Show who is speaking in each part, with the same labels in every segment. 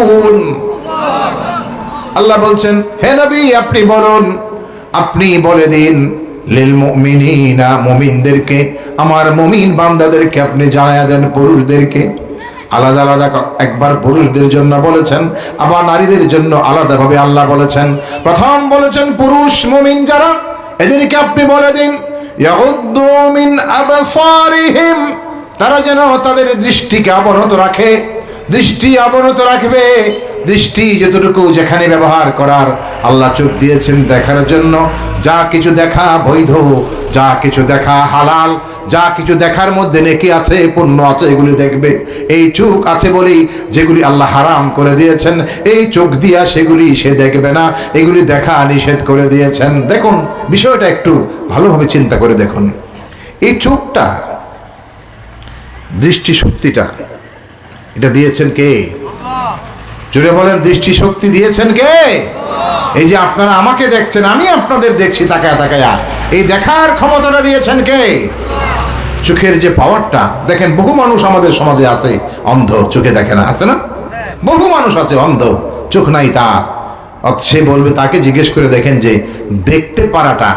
Speaker 1: يعلمون আল্লাহ বলছেন, হে নবী আপনি বলুন, আপনি বলে দিন লিল মুমিনিনা, মুমিনদেরকে, আমার মুমিন বান্দাদেরকে আপনি জানায়া দেন, পুরুষদেরকে আলাদা আলাদা একবার পুরুষদের জন্য বলেছেন, আবার নারীদের জন্য আলাদাভাবে আল্লাহ বলেছেন। প্রথম বলেছেন পুরুষ মুমিন যারা, এদেরকে আপনি বলে দিন ইয়াগুদ্দু মিন আবসারিহিম, তারা যেন তাদের দৃষ্টিকে অবনত রাখে, দৃষ্টি অবনত রাখবে। দৃষ্টি যতটুকু যেখানে ব্যবহার করার আল্লাহ চোখ দিয়েছেন দেখার জন্য, যা কিছু দেখা বৈধ, যা কিছু দেখা হালাল, যা কিছু দেখার মধ্যে নেকি আছে, পুণ্য আছে, এগুলি দেখবে। এই চোখ আছে বলেই যেগুলি আল্লাহ হারাম করে দিয়েছেন, এই চোখ দিয়া সেগুলি সে দেখবে না, এগুলি দেখা নিষেধ করে দিয়েছেন। দেখুন বিষয়টা একটু ভালোভাবে চিন্তা করে দেখুন। এই চোখটা, দৃষ্টি শক্তিটা, এটা দিয়েছেন কে? জুড়ে বলেন, দৃষ্টি শক্তি দিয়েছেন কে? এই যে আপনারা আমাকে দেখছেন, আমি আপনাদের দেখছি তাকায়া তাকায়া, এই দেখার ক্ষমতাটা দিয়েছেন কে? চোখের যে পাওয়ারটা, দেখেন বহু মানুষ আমাদের সমাজে আছে অন্ধ, চোখে দেখে না, আছে না? বহু মানুষ আছে অন্ধ, চোখ নাই তার। সে বলবে, তাকে জিজ্ঞেস করে দেখেন যে দেখতে পারাটা,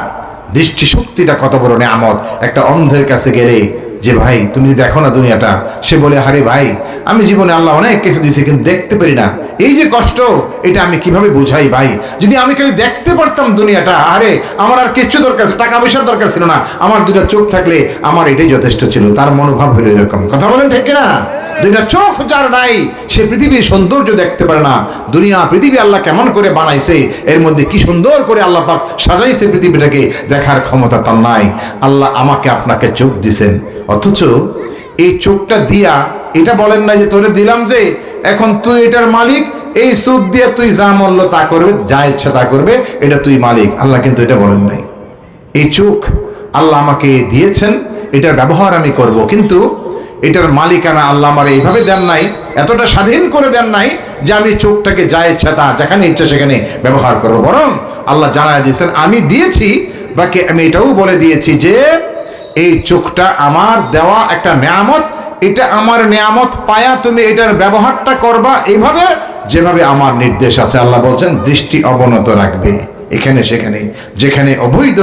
Speaker 1: দৃষ্টি শক্তিটা কত বড় নেয়ামত। একটা অন্ধের কাছে গেলে যে ভাই তুমি দেখো না দুনিয়াটা, সে বলে আরে ভাই আমি জীবনে আল্লাহ অনেক কিছু দিয়েছে কিন্তু দেখতে পারি না, এই যে কষ্ট এটা আমি কিভাবে বুঝাই ভাই, যদি আমি খালি দেখতে পারতাম দুনিয়াটা, আরে আমার আর কিচ্ছু দরকার, টাকা পয়সার দরকার ছিল না, আমার দুটা চোখ থাকলে আমার এটাই যথেষ্ট ছিল। তার মনোভাব হলো এরকম। কথা বলেন ঠিক না? দুইটা চোখ যার নাই সে পৃথিবীর সৌন্দর্য দেখতে পারে না। দুনিয়া পৃথিবী আল্লাহ কেমন করে বানাইছে, এর মধ্যে কি সুন্দর করে আল্লাহ পাক সাজাইছে পৃথিবীটাকে, দেখার ক্ষমতা তার নাই। আল্লাহ আমাকে আপনাকে চোখ দিছেন, অথচ এই চোখটা দিয়া এটা বলেন না যে তোরে দিলাম যে এখন তুই এটার মালিক, এই চোখ দিয়ে তুই যা মূল্য তা করবে, যা ইচ্ছা তা করবে, এটা তুই মালিক। আল্লাহ কিন্তু এটা বলেন নাই। এই চোখ আল্লাহ আমাকে দিয়েছেন, এটার ব্যবহার আমি করব, কিন্তু এটার মালিকানা আল্লাহ আমার এইভাবে দেন নাই, এতটা স্বাধীন করে দেন নাই যে আমি চোখটাকে যা ইচ্ছা তা যেখানে ইচ্ছা সেখানে ব্যবহার করব। বরং আল্লাহ জানায় দিয়েছেন আমি দিয়েছি, বাকি আমি এটাও বলে দিয়েছি যে এই চোখটা আমার দেওয়া একটা নেয়ামত, এটা আমার নেয়ামত পায়া তুমি এটার ব্যবহারটা করবা এইভাবে যেভাবে আমার নির্দেশ আছে। আল্লাহ বলছেন দৃষ্টি অবনত রাখবে, এখানে সেখানে, যেখানে অবৈধ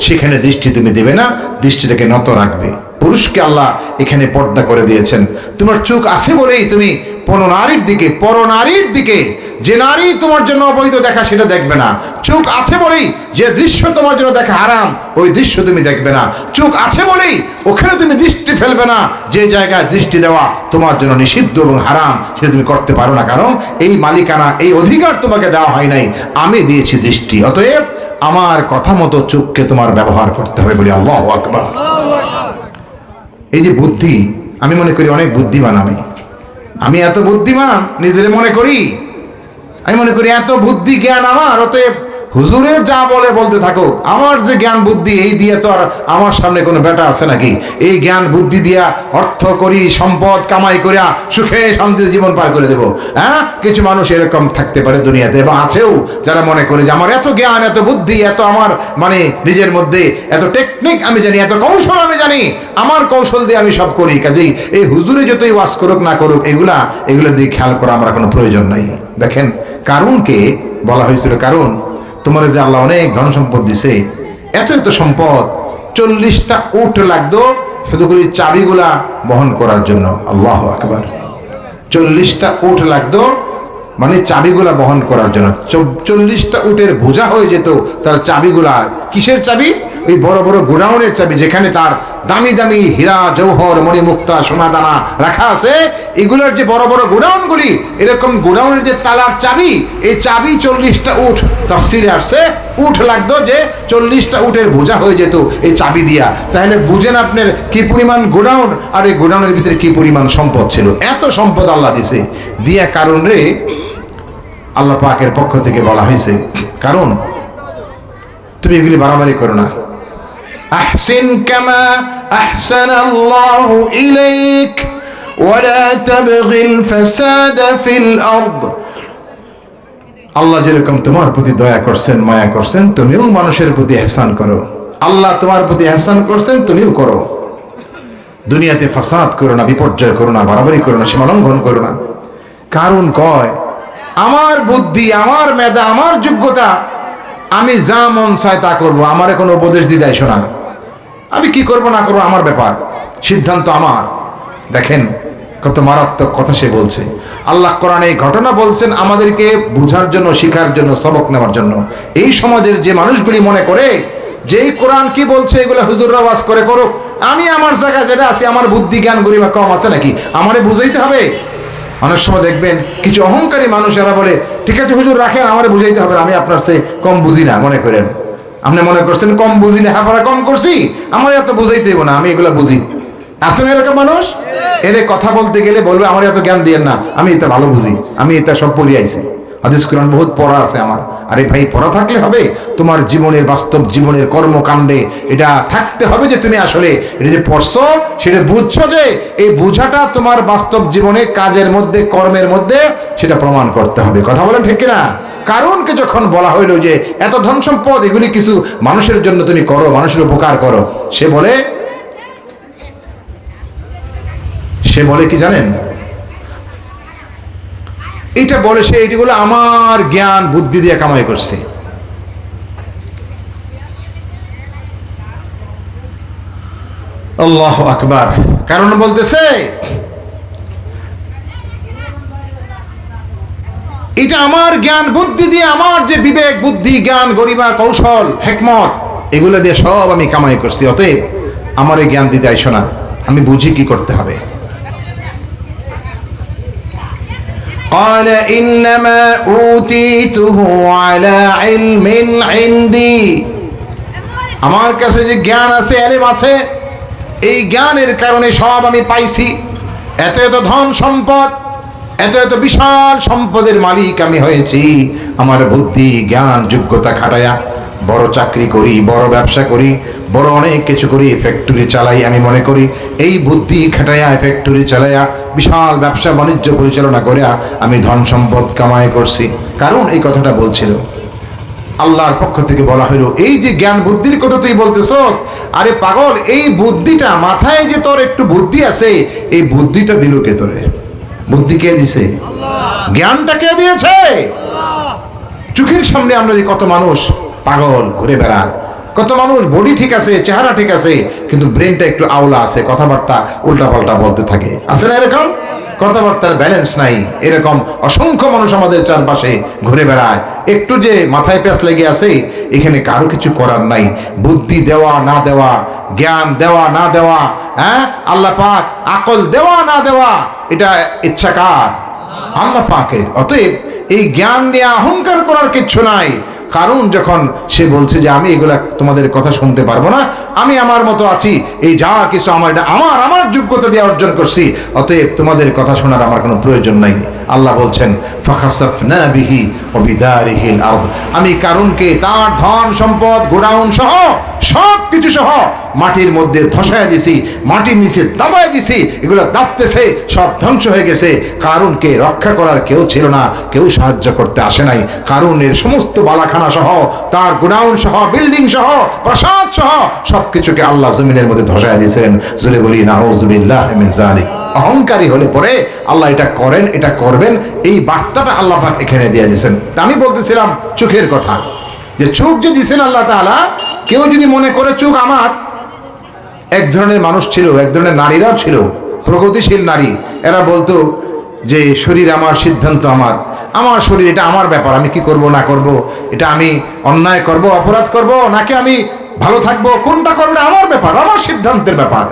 Speaker 1: সেখানে দৃষ্টি তুমি দেবে না, দৃষ্টিটাকে নত রাখবে। পুরুষকে আল্লাহ এখানে পর্দা করে দিয়েছেন। তোমার চোখ আছে বলেই তুমি পরনারীর দিকে যে নারী তোমার জন্য অবৈধ দেখা সেটা দেখবে না। চোখ আছে বলেই যে দৃশ্য তোমার জন্য দেখা হারাম ওই দৃশ্য তুমি দেখবে না। চোখ আছে বলেই ওখানে তুমি দৃষ্টি ফেলবে না যে জায়গায় দৃষ্টি দেওয়া তোমার জন্য নিষিদ্ধ এবং হারাম, সেটা তুমি করতে পারো না, কারণ এই মালিকানা, এই অধিকার তোমাকে দেওয়া হয় নাই, আমি দিয়েছি দৃষ্টি। অতএব আমার কথা মতো চোখকে তোমার ব্যবহার করতে হবে বলি আল্লাহু আকবার। এই যে বুদ্ধি, আমি মনে করি অনেক বুদ্ধিমান, আমি এত বুদ্ধিমান নিজের মনে করি, আমি মনে করি এত বুদ্ধি জ্ঞান আমার, অতএব হুজুরের যা বলে বলতে থাকুক, আমার যে জ্ঞান বুদ্ধি এই দিয়ে তো আর আমার সামনে কোনো বেটা আছে নাকি? এই জ্ঞান বুদ্ধি দিয়া অর্থ করি, সম্পদ কামাই করিয়া সুখে শান্তিতে জীবন পার করে দেব। হ্যাঁ, কিছু মানুষ এরকম থাকতে পারে দুনিয়াতে, এবং আছেও যারা মনে করে যে আমার এত জ্ঞান, এত বুদ্ধি, এত আমার মানে নিজের মধ্যে এত টেকনিক আমি জানি, এত কৌশল আমি জানি, আমার কৌশল দিয়ে আমি সব করি। কাজেই এই হুজুরে যতই ওয়াজ করুক না করুক, এগুলা দিয়ে খেয়াল করা আমার কোনো প্রয়োজন নাই। দেখেন কারুনকে বলা হয়েছিল, কারণ তোমার যে আল্লাহ অনেক ধন সম্পদ দিছে, এত এত সম্পদ, 40টা উট লাগতো শুধু করে চাবিগুলা বহন করার জন্য। আল্লাহু আকবার, 40টা উট লাগতো মানে চাবিগুলা বহন করার জন্য। 40টা উটের বোঝা হয়ে যেত তার চাবিগুলা। কিসের চাবি? ওই বড় বড় গোডাউনের চাবি, যেখানে তার দামি দামি হীরা জৌহর মণিমুক্তা সোনাদানা রাখা আছে, এগুলোর যে বড় বড় গোডাউনগুলি, এরকম গোডাউনের যে তালার চাবি, এই চাবি 40টা উট, তাফসিরে আসছে উট লাগতো যে 40টা উটের বোঝা হয়ে যেত এই চাবি দিয়া। তাহলে বুঝেন আপনার কি পরিমাণ গোডাউন, আর এই গোডাউনের ভিতরে কি পরিমাণ সম্পদ ছিল। এত সম্পদ আল্লাহ দিছে, দিয়া কারণ রে আল্লাহ পাকের পক্ষ থেকে বলা হয়েছে, কারণ তুমি এগুলি বাড়াবাড়ি করো না। আহসিন কামা আহসানাল্লাহু ইলাইক ওয়া লা তাবগিল ফাসাদা ফিল আরদ। আল্লাহ যেরকম তোমার প্রতি দয়া করছেন, মায়া করছেন, তুমিও মানুষের প্রতি ইহসান করো। আল্লাহ তোমার প্রতি ইহসান করছেন, তুমিও করো। দুনিয়াতে ফাসাদ করো না, বিপর্যয় করো না, বাড়াবাড়ি করো না, সীমা লঙ্ঘন করো না। কারণ কয় আমার বুদ্ধি, আমার মেধা, আমার যোগ্যতা, আমি যা মন চায় তা করবো, আমারে কোনো উপদেশ দিয়ে দেয় শোনা, আমি কি করব না করবো আমার ব্যাপার, সিদ্ধান্ত আমার। দেখেন কত মারাত্মক কথা সে বলছে। আল্লাহ কোরআনে এই ঘটনা বলছেন আমাদেরকে বুঝার জন্য, শিখার জন্য, সবক নেওয়ার জন্য। এই সমাজের যে মানুষগুলি মনে করে যে এই কোরআন কি বলছে এগুলো হুজুররা ওয়াজ করে করুক, আমি আমার জায়গায় যেটা আছে, আমার বুদ্ধি জ্ঞান গরিমা কম আছে নাকি, আমারে বুঝাইতে হবে। অনেক সময় দেখবেন কিছু অহংকারী মানুষ এরা বলে ঠিক আছে হুজুর রাখেন, আমারে বুঝাইতে হবে, আমি আপনার চেয়ে কম বুঝি না মনে করেন। আপনি মনে করছেন কম বুঝি, লেখাপড়া কম করছি, আমার এত বুঝাইতে হইব না, আমি এগুলো বুঝি। আছেন এরকম মানুষ? এর কথা বলতে গেলে বলবে আমার এত জ্ঞান দিয়েন না, আমি এটা ভালো বুঝি, আমি এটা সব পড়ে আইছি, হাদিস কোরআন বহুত পড়া আছে আমার। আরে ভাই, পড়া থাকলে হবে? তোমার জীবনের বাস্তব জীবনের কর্মকাণ্ডে এটা থাকতে হবে যে তুমি আসলে এটা যে পড়ছো সেটা বুঝছো, যে এই বোঝাটা তোমার বাস্তব জীবনে কাজের মধ্যে, কর্মের মধ্যে সেটা প্রমাণ করতে হবে। কথা বলেন ঠিক কিনা? কারণকে যখন বলা হইল যে এত ধন সম্পদ এগুলি কিছু মানুষের জন্য তুমি করো, মানুষের উপকার করো, সে বলে কি জানেন? এটা বলে সে এইগুলো আমার জ্ঞান বুদ্ধি দিয়ে কামাই করছে। আল্লাহু আকবার। কারণ বলতেছে এটা আমার জ্ঞান বুদ্ধি দিয়ে, আমার যে বিবেক বুদ্ধি জ্ঞান গরিমা কৌশল হিকমত এগুলো দিয়ে সব আমি কামাই করছি, অতএব আমার এই জ্ঞান দিতে আইসো না, আমি বুঝি কি করতে হবে। قال إنما أوتيته على علم عندي, আমার কাছে যে জ্ঞান আছে, ইলম আছে, এই জ্ঞানের কারণে সব আমি পাইছি। এত এত ধন সম্পদ, এত এত বিশাল সম্পদের মালিক আমি হয়েছি আমার বুদ্ধি জ্ঞান যোগ্যতা খাটায়া। বড় চাকরি করি, বড় ব্যবসা করি, বড় অনেক কিছু করি, ফ্যাক্টরি চালাই। আমি মনে করি এই বুদ্ধি খাটাইয়া ফ্যাক্টরি চালাইয়া বিশাল ব্যবসা বাণিজ্য পরিচালনা করে আমি ধন সম্পদ কামাই করছি। কারণ এই কথাটা বলছিল আল্লাহর পক্ষ থেকে বলা হইল, এই যে জ্ঞান বুদ্ধির কথা তুই বলতেছস, আরে পাগল, এই বুদ্ধিটা মাথায় যে তোর একটু বুদ্ধি আছে, এই বুদ্ধিটা দিল কে তোরে? বুদ্ধি কে দিছে? জ্ঞানটা কে দিয়েছে? চোখের সামনে আমরা যে কত মানুষ পাগল ঘুরে বেড়ায়, কত মানুষ বডি ঠিক আছে, চেহারা ঠিক আছে, কিন্তু ব্রেনটা একটু আওলা আছে, কথাবার্তা উল্টাপাল্টা বলতে থাকে। আছে না এরকম? কথাবার্তার ব্যালেন্স নাই, এরকম অসংখ্য মানুষ আমাদের চারপাশে ঘুরে বেড়ায়। একটু যে মাথায় প্যাঁচ লেগে আছে, এখানে কারো কিছু করার নাই। বুদ্ধি দেওয়া না দেওয়া, জ্ঞান দেওয়া না দেওয়া, হ্যাঁ, আল্লাহ পাক আকল দেওয়া না দেওয়া, এটা ইচ্ছা কার? আল্লাহ পাকের। অতএব এই জ্ঞান নিয়ে অহংকার করার কিচ্ছু নাই। কারণ যখন সে বলছে যে আমি এগুলা তোমাদের কথা শুনতে পারবো না, আমি আমার মতো আছি, এই যা কিছু আমার এটা আমার যোগ্যতা দিয়ে অর্জন করছি, অতএব তোমাদের কথা শোনার আমার কোনো প্রয়োজন নাই। আল্লাহ বলছেন ফাখাসাফনা বিহি ওয়া বিদারিহিল আরদ, আমি কারণকে তার ধন সম্পদ গোডাউন সহ সব কিছু সহ মাটির মধ্যে ধসায় দিছি, মাটির নিচে দাবায় দিছি, এগুলো দাবতেছে, সব ধ্বংস হয়ে গেছে। কারণকে রক্ষা করার কেউ ছিল না, কেউ সাহায্য করতে আসে নাই। কারণের সমস্ত বালাখানা সহ, তার গোডাউন সহ, বিল্ডিং সহ, প্রাসাদ সহ সবকিছুকে আল্লাহ জমিনের মধ্যে ধসায় দিয়েছিলেন। জোরে বলি নাউযুবিল্লাহ মিন যালিক। অহংকারী হলে পরে আল্লাহ এটা করেন, এটা করবেন, এই বার্তাটা আল্লাহ পাক এখানে দিয়ে দিয়েছেন। আমি বলতেছিলাম চোখের কথা, যে চোখ যে দিয়েছেন আল্লাহ তাআলা, কেউ যদি মনে করে চোখ আমার, এক ধরনের মানুষ ছিল, এক ধরনের নারীরাও ছিল, প্রগতিশীল নারী, এরা বলতো যে শরীর আমার, সিদ্ধান্ত আমার, আমার শরীর, এটা আমার ব্যাপার, আমি কি করব না করব, এটা আমি অন্যায় করব, অপরাধ করব, নাকি আমি ভালো থাকবো, কোনটা করলে আমার ব্যাপার, আমার সিদ্ধান্তের ব্যাপার।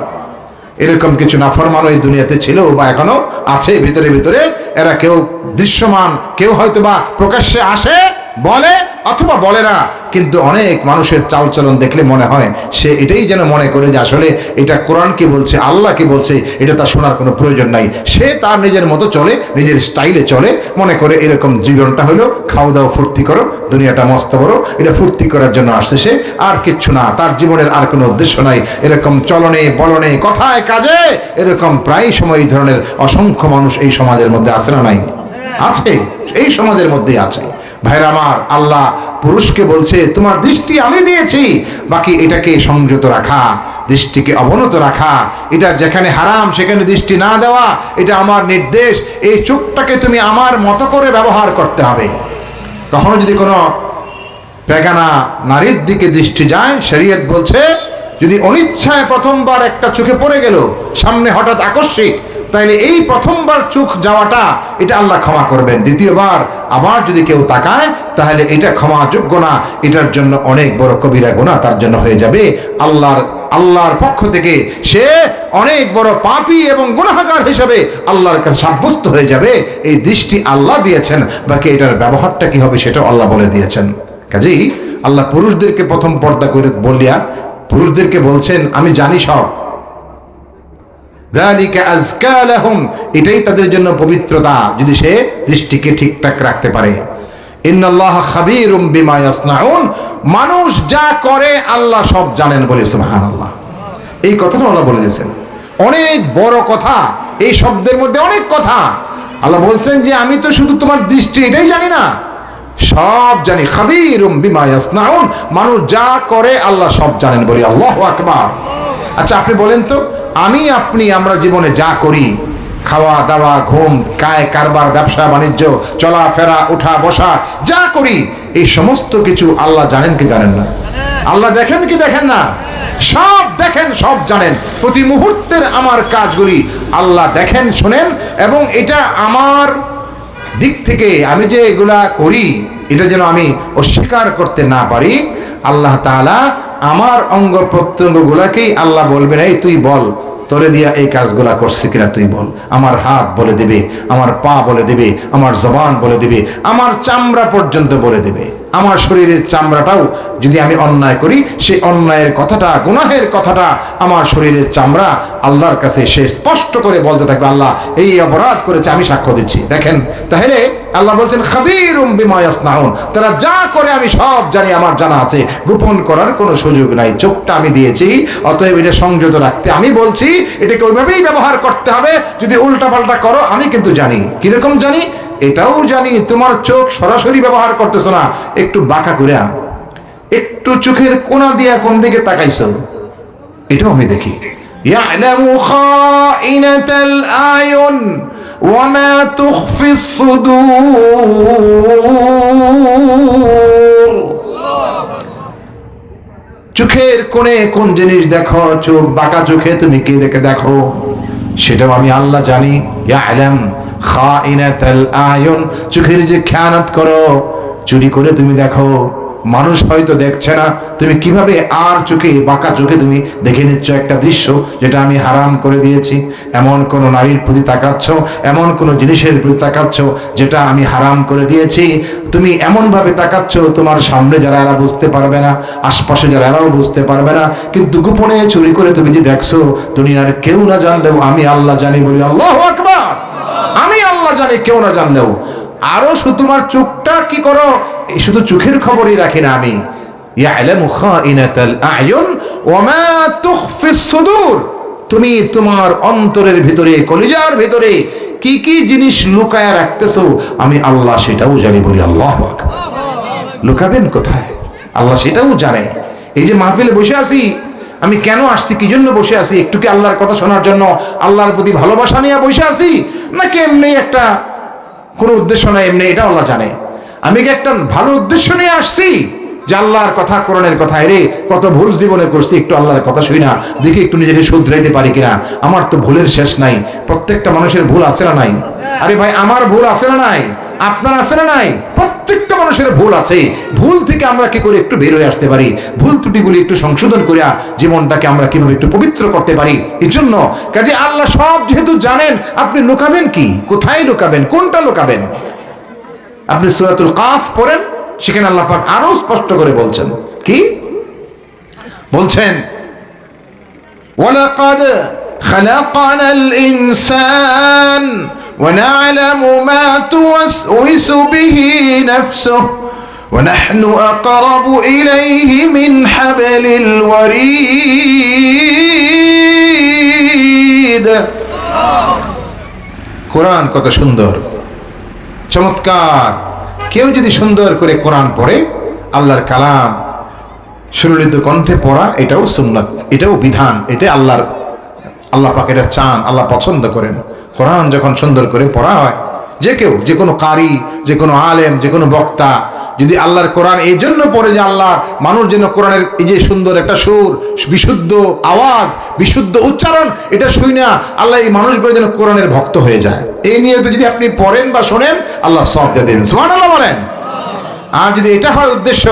Speaker 1: এরকম কিছু নাফরমান এই দুনিয়াতে ছিল বা এখনো আছে ভিতরে ভিতরে। এরা কেউ দৃশ্যমান, কেউ হয়তো বা প্রকাশ্যে আসে, বলে অথবা বলে না, কিন্তু অনেক মানুষের চালচলন দেখলে মনে হয় সে এটাই যেন মনে করে যে আসলে এটা কোরআন কি বলছে, আল্লাহ কি বলছে, এটা তার শোনার কোনো প্রয়োজন নাই। সে তার নিজের মতো চলে, নিজের স্টাইলে চলে, মনে করে এরকম জীবনটা হলো খাওয়া দাওয়া ফুর্তি করো, দুনিয়াটা মস্ত বড়, এটা ফুর্তি করার জন্য আসছে সে, আর কিচ্ছু না, তার জীবনের আর কোনো উদ্দেশ্য নাই। এরকম চলনে বলনে কথায় কাজে এরকম প্রায় সময় এই ধরনের অসংখ্য মানুষ এই সমাজের মধ্যে আছে না নাই? আছে, এই সমাজের মধ্যেই আছে। ভাইরা আমার, আল্লাহ পুরুষকে বলছে তোমার দৃষ্টি আমি দিয়েছি, বাকি এটাকে সংযত রাখা, দৃষ্টিকে অবনত রাখা, এটা যেখানে হারাম সেখানে দৃষ্টি না দেওয়া, এটা আমার নির্দেশ। এই চোখটাকে তুমি আমার মতো করে ব্যবহার করতে হবে। কখনো যদি কোনো বেগানা নারীর দিকে দৃষ্টি যায়, শরীয়ত বলছে যদি অনিচ্ছায় প্রথমবার একটা চোখে পড়ে গেল সামনে হঠাৎ আকস্মিক, তাইলে এই প্রথমবার চোখ যাওয়াটা এটা আল্লাহ ক্ষমা করবেন। দ্বিতীয়বার আবার যদি কেউ তাকায় তাহলে এটা ক্ষমাযোগ্য না, এটার জন্য অনেক বড় কবিরা গুনাহ তার জন্য হয়ে যাবে। আল্লাহর পক্ষ থেকে সে অনেক বড় পাপী এবং গুনাহগার হিসেবে আল্লাহর কাছে সাব্যস্ত হয়ে যাবে। এই দৃষ্টি আল্লাহ দিয়েছেন, বাকি এটার ব্যবহারটা কি হবে সেটা আল্লাহ বলে দিয়েছেন। কাজেই আল্লাহ পুরুষদেরকে প্রথম পর্দা করে বলিয়া পুরুষদেরকে বলছেন আমি জানি সব, যালিকা আযকা লাহুম, এটাই তাদের জন্য পবিত্রতা যদি সে দৃষ্টিকে ঠিকঠাক রাখতে পারে। ইন্নাল্লাহা খাবীরুম বিমা ইয়াসনাউন, মানুষ যা করে আল্লাহ সব জানেন বলে সুবহানাল্লাহ। এই কথাটা আল্লাহ বলে দিয়েছেন, অনেক বড় কথা, এই শব্দের মধ্যে অনেক কথা। আল্লাহ বলছেন যে আমি তো শুধু তোমার দৃষ্টি এটাই জানি না, সব জানি। খাবীরুম বিমা ইয়াসনাউন, মানুষ যা করে আল্লাহ সব জানেন বলি আল্লাহু আকবার। আচ্ছা আপনি বলেন তো, আমরা জীবনে যা করি, খাওয়া দাওয়া, ঘুম, কায় কারবার, ব্যবসা বাণিজ্য, চলাফেরা, উঠা বসা, যা করি এই সমস্ত কিছু আল্লাহ জানেন কি জানেন না? আল্লাহ দেখেন কি দেখেন না? সব দেখেন, সব জানেন। প্রতি মুহূর্তের আমার কাজগুলি আল্লাহ দেখেন, শোনেন, এবং এটা আমার দিক থেকে আমি যে এগুলা করি এটা যেন আমি অস্বীকার করতে না পারি। আল্লাহ তাআলা আমার অঙ্গ প্রত্যঙ্গগুলাকেই আল্লাহ বলবেন এই তুই বল তোরে দিয়া এই কাজগুলা করছে কিনা তুই বল। আমার হাত বলে দেবে, আমার পা বলে দেবে, আমার জবান বলে দেবে, আমার চামড়া পর্যন্ত বলে দেবে। আমার শরীরের চামড়াটাও যদি আমি অন্যায় করি, সেই অন্যায়ের কথাটা, গুনাহের কথাটা আমার শরীরের চামড়া আল্লাহর কাছে সে স্পষ্ট করে বলতে থাকবে আল্লাহ এই অপরাধ করেছে, আমি সাক্ষ্য দিচ্ছি। দেখেন, তাহলে আল্লাহ বলছেন খাবীরুম বিমা ইয়াসনাউন, তারা যা করে আমি সব জানি, আমার জানা আছে, গোপন করার কোনো সুযোগ নাই। চোখটা আমি দিয়েছি, অতএব এটা সংযত রাখতে আমি বলছি, এটাকে ওইভাবেই ব্যবহার করতে হবে। যদি উল্টাপাল্টা করো আমি কিন্তু জানি। কিরকম জানি? এটাও জানি তোমার চোখ সরাসরি ব্যবহার করতেছো না, একটু বাঁকা করে, একটু চোখের কোণা দিয়া কোন দিকে তাকাইছো, এটাও আমি দেখি। ইয়ালামু খাইনাতাল আয়ুন ওয়া মা তুখফিস সুদূর। চোখের কোণে কোন জিনিস দেখো, চোখ বাঁকা চোখে তুমি কি দেখো, সেটাও আমি আল্লাহ জানি। ইয়ালাম খাইনাতাল আয়ুন, চোখের যে খেয়ানত করো, চুরি করে তুমি দেখো, মানুষ হয়তো দেখছে না, তুমি কিভাবে আর চোখে বাঁকা চোখে তুমি দেখে নিচ্ছ একটা দৃশ্য যেটা আমি হারাম করে দিয়েছি। এমন কোন নারীর প্রতি তাকাচ্ছ, এমন কোন জিনিসের প্রতি তাকাচ্ছ যেটা আমি হারাম করে দিয়েছি, তুমি এমন ভাবে তাকাচ্ছ তোমার সামনে যারা এরা বুঝতে পারবে না, আশপাশে যারা এরাও বুঝতে পারবে না, কিন্তু গোপনে চুরি করে তুমি যে দেখছো, দুনিয়ার কেউ না জানলেও আমি আল্লাহ জানি বলি আল্লাহু আকবার। আমি আল্লাহ জানি, কেউ না জানলেও। আরো শুধু তোমার চোখটা কি করো, এই শুধু চোখের খবরই রাখি না আমি। ইয়ালামু খাইনাতাল আয়ুন ওয়া মা তুখফিস সুদূর, তুমি তোমার অন্তরের ভিতরে, কলিজার ভিতরে কি কি জিনিস লুকায়া রাখতেছো আমি আল্লাহ সেটাও জানি বলি আল্লাহু আকবার। লুকাবেন কোথায়? আল্লাহ সেটাও জানে। এই যে মাহফিলে বসে আছি, আমি কেন আসছি, কি জন্য বসে আছি? একটু কি আল্লাহর কথা শোনার জন্য, আল্লাহর প্রতি ভালোবাসা নিয়ে বসে আছি, নাকি এমনি একটা কোনো উদ্দেশ্য নাই? এমনি এটা আল্লাহ জানে। আমি কি একটা ভালো উদ্দেশ্য নিয়ে আসছি যে আল্লাহর কথা, কোরআনের কথা, রে কত ভুল জীবনে করছি, একটু আল্লাহর কথা শুই না, দেখি একটু নিজেকে শুধরাইতে পারি কিনা। আমার তো ভুলের শেষ নাই, প্রত্যেকটা মানুষের ভুল আছে না নাই? আরে ভাই, আমার ভুল আছে না নাই? আপনার আছে না নাই? প্রত্যেকটা মানুষের ভুল আছে। ভুল থেকে আমরা কি করে একটু বের হয়ে আসতে পারি, ভুল ত্রুটিগুলি একটু সংশোধন করিয়া জীবনটাকে আমরা কিভাবে একটু পবিত্র করতে পারি, এই জন্য কাজে আল্লাহ সব যেহেতু জানেন, আপনি লুকাবেন কি? কোথায় লুকাবেন? কোনটা লুকাবেন? আপনি সূরাতুল কাফ পড়েন, সেখানে আল্লাহ পাক আরো স্পষ্ট করে বলছেন। কি বলছেন? ওয়ালাকাদ খালাকানাল ইনসান ওয়া না'লামু মা তুওয়াসউইসু বিহি নাফসুহু ওয়া নাহনু আকরাবু ইলাইহি মিন হাবলিল ওয়ারিদ। কোরআন কত সুন্দর, চমৎকার। কেউ যদি সুন্দর করে কোরআন পড়ে, আল্লাহর কালাম সুললিত কণ্ঠে পড়া, এটাও সুন্নাত, এটাও বিধান, এটা আল্লাহ পাক এটা চান, আল্লাহ পছন্দ করেন। কোরআন যখন সুন্দর করে পড়া হয়, যে কেউ, যে কোনো কারি, যে কোনো আলেম, যে কোনো বক্তা যদি আল্লাহর কোরআন এই জন্য পড়ে যে আল্লাহ মানুষ যেন কোরআনের এই যে সুন্দর একটা সুর, বিশুদ্ধ আওয়াজ, বিশুদ্ধ উচ্চারণ, এটা শুই না আল্লাহ এই মানুষগুলো যেন কোরআনের ভক্ত হয়ে যায়, এই নিয়ে তো যদি আপনি পড়েন বা শোনেন, আল্লাহ সব দিয়ে দেবেন। সুবহানাল্লাহ বলেন। আর যদি এটা হয় উদ্দেশ্য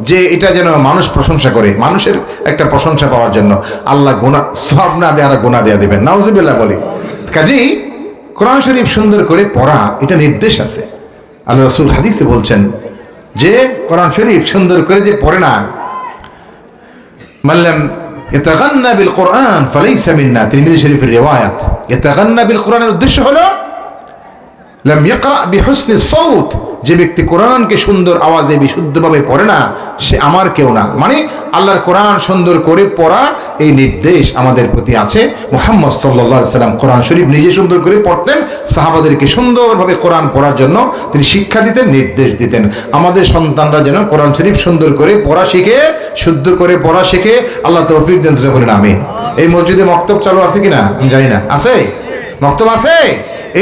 Speaker 1: যে এটা যেন মানুষ প্রশংসা করে, মানুষের একটা প্রশংসা পাওয়ার জন্য, আল্লাহ গুনাহ সব না দেয়া গুনাহ দেয়া দেবেন, নাউজুবিল্লাহ বলি। কাজেই কোরআন শরীফ সুন্দর করে পড়া, এটা নির্দেশ আছে। আল্লাহ রাসূল হাদিসে বলছেন যে কোরআন শরীফ সুন্দর করে যে পড়ে না, মাল্লাম ইয়াতাগান্না বিল কোরআন ফালাইসা মিন্না, তিরমিজি শরীফের রিওয়ায়াত। ইয়াতাগান্না বিল কোরআনের উদ্দেশ্য হলো লাম ইয়াকরা বিহুসনি সাউত, যে ব্যক্তি কোরআনকে সুন্দর আওয়াজে বিশুদ্ধভাবে পড়ে না, সে আমার কেউ না। মানে আল্লাহর কোরআন সুন্দর করে পড়া, এই নির্দেশ আমাদের প্রতি আছে। মুহাম্মদ সাল্লাল্লাহু আলাইহি সাল্লাম কোরআন শরীফ নিজে সুন্দর করে পড়তেন, সাহাবাদেরকে সুন্দরভাবে কোরআন পড়ার জন্য তিনি শিক্ষা দিতেন, নির্দেশ দিতেন। আমাদের সন্তানরা যেন কোরআন শরীফ সুন্দর করে পড়া শিখে, শুদ্ধ করে পড়া শিখে, আল্লাহ তৌফিক দেন, বলেন আমিন। এই মসজিদে মক্তব চালু আছে কিনা আমি জানি না, আছে? মক্তব আছে?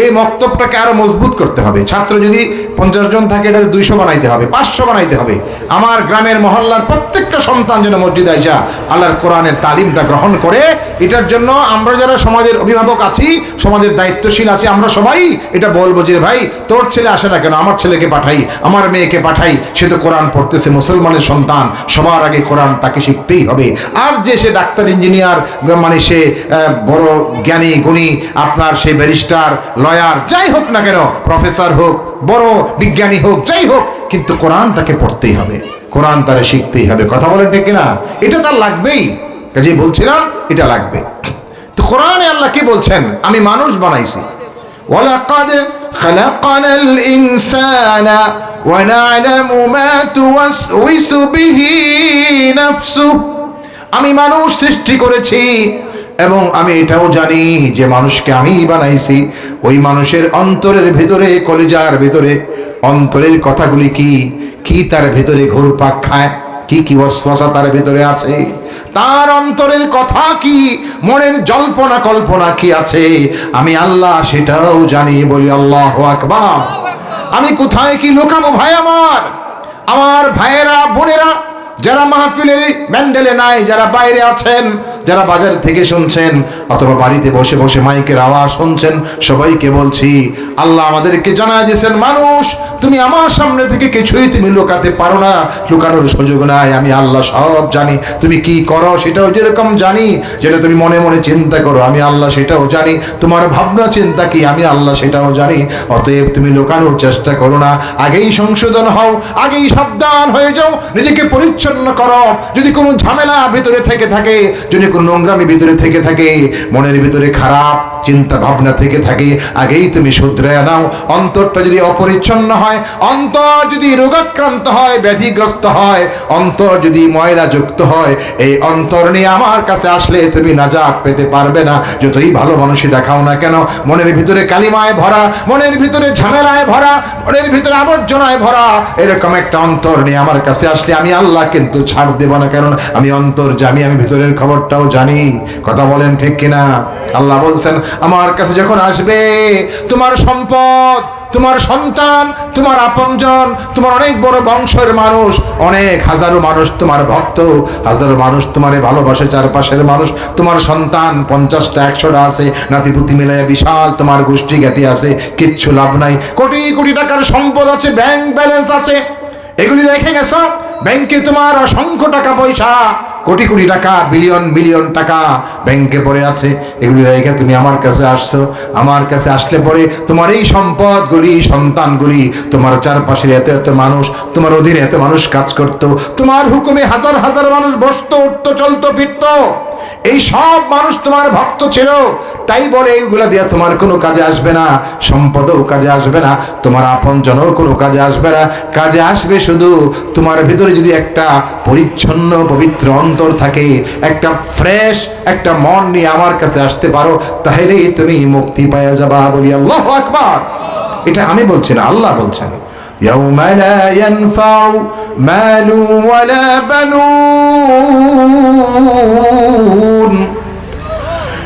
Speaker 1: এই মক্তবটাকে আরো মজবুত করতে হবে। ছাত্র যদি 50 জন থাকে, এটা 200 বানাইতে হবে, 500 বানাইতে হবে। আমার গ্রামের মহল্লার প্রত্যেকটা সন্তান যেন মসজিদে আইসা আল্লাহর কোরআনের তালিমটা গ্রহণ করে। এটার জন্য আমরা যারা সমাজের অভিভাবক আছি, সমাজের দায়িত্বশীল আছি, আমরা সবাই এটা বলবো যে ভাই, তোর ছেলে আসে না কেন, আমার ছেলেকে পাঠাই, আমার মেয়েকে পাঠাই, সে তো কোরআন পড়তেছে, মুসলমানের সন্তান, সবার আগে কোরআন তাকে শিখতেই হবে। আর যে সে ডাক্তার, ইঞ্জিনিয়ার, মানে সে বড় জ্ঞানী গুণী, আপনার সে ব্যারিস্টার, লয়ার, যাই হোক না কেন, প্রফেসর হোক, বড় বিজ্ঞানী হোক, যাই হোক, কিন্তু কোরআন তাকে পড়তেই হবে, কোরআন তারে শিখতেই হবে। কথা বলেন ঠিক কিনা? এটা তার লাগবেই। কাজে বলছিলাম এটা লাগবে। তো কোরআনে আল্লাহ কি বলছেন? আমি মানুষ বানাইছি, ওয়ালাকাদ খালাকানাল ইনসানা ওয়া না'লামু মা তুওয়াসউইসু বিহি নাফসুহু, আমি মানুষ সৃষ্টি করেছি এবং আমি এটাও জানি যে মানুষকে আমি বানাইছি, ওই মানুষের অন্তরের ভিতরে, কলিজার ভিতরে, অন্তরের কথাগুলি কি কি তার ভিতরে ঘুরপাক খায়, কি কি ওয়াসওয়াসা তার ভিতরে আছে, তার অন্তরের কথা কি, মনের জল্পনা কল্পনা কি আছে, আমি আল্লাহ সেটাও জানি। বলি আল্লাহু আকবার। আমি কোথায় কি লুকাবো ভাই আমার ভাইয়েরা, বোনেরা, যারা মাহফিলের ব্যান্ডেলে নাই, যারা বাইরে আছেন, যারা বাজার থেকে শুনছেন অথবা বাড়িতে বসে বসে মাইকের আওয়াজ শুনছেন, সবাইকে বলছি, আল্লাহ আমাদেরকে জানায় দিয়েছেন, মানুষ তুমি আমার সামনে থেকে কিছুই তুমি লুকাতে পারো না, লুকানোর সুযোগ নাই। আমি আল্লাহ সব জানি, তুমি কি করো সেটাও যেরকম জানি, যেটা তুমি মনে মনে চিন্তা করো আমি আল্লাহ সেটাও জানি, তোমার ভাবনা চিন্তা কি আমি আল্লাহ সেটাও জানি। অতএব তুমি লুকানোর চেষ্টা করো না, আগেই সংশোধন হও, আগেই সাবধান হয়ে যাও, নিজেকে পরিচ্ছন্ন করো। যদি কোনো ঝামেলা ভিতরে থেকে থাকে, যদি কোনো নোংরামি ভিতরে থেকে থাকে, মনের ভিতরে খারাপ চিন্তা ভাবনা থেকে থাকে, আগেই তুমি শুধরায় নাও। অন্তরটা যদি অপরিচ্ছন্ন হয়, অন্তর যদি রোগাক্রান্ত হয়, ব্যাধিগ্রস্ত হয়, অন্তর যদি ময়লা যুক্ত হয়, এই অন্তর নিয়ে আমার কাছে আসলে তুমি নাজাত পেতে পারবে না। যতই ভালো মানুষই দেখাও না কেন, মনের ভিতরে কালিমায় ভরা, মনের ভিতরে ঝামেলায় ভরা, মনের ভিতরে আবর্জনায় ভরা, এরকম একটা অন্তর নিয়ে আমার কাছে আসলে আমি আল্লাহ কিন্তু ছাড় দেব না, কারণ আমি অন্তর জানি, আমি ভিতরের খবরটাও জানি। কথা বলেন ঠিক কিনা? আল্লাহ বলছেন, আমার কাছে যখন আসবে তোমার সম্পদ, তোমার সন্তান, তোমার আপনজন, তোমার অনেক বড় বংশের মানুষ, অনেক হাজারো মানুষ তোমার ভক্ত, হাজারো মানুষ তোমারে ভালোবাসে, চারপাশের মানুষ, তোমার সন্তান 50টা 100টা আছে, নাতিপুতি মিলাইয়া বিশাল তোমার গোষ্ঠী জ্ঞাতি আছে, কিচ্ছু লাভ নাই। কোটি কোটি টাকার সম্পদ আছে, ব্যাংক ব্যালেন্স আছে, এগুলি রেখে গেছো ব্যাংকে, তোমার অসংখ্য টাকা পয়সা, কোটি কোটি টাকা, বিলিয়ন বিলিয়ন টাকা ব্যাংকে পড়ে আছে, এগুলি রেখে তুমি আমার কাছে আসছো। আমার কাছে আসলে পরে তোমার এই সম্পদগুলি, সন্তানগুলি, তোমার চারপাশের এত এত মানুষ, তোমার অধীনে এত মানুষ কাজ করত, তোমার হুকুমে হাজার হাজার মানুষ বসতো, উঠতো, চলতো, ফিরতো, এই সব মানুষ তোমার ভক্ত ছিল। তাই বলে এইগুলা দিয়া তোমার কোনো কাজে আসবে না, সম্পদও কাজে আসবে না, তোমার আপনজনও কোনো কাজে আসবে না। কাজে আসবে শুধু তোমার ভিতরে যদি একটা পরিচ্ছন্ন পবিত্র অন্তর থাকে, একটা ফ্রেশ একটা মন নিয়ে আমার কাছে আসতে পারো, তাহলেই তুমি মুক্তি পাওয়া যাবা। বলি আল্লাহু আকবার। এটা আমি বলছি না, আল্লাহ বলছেন। يوم لا ينفع مال ولا بنون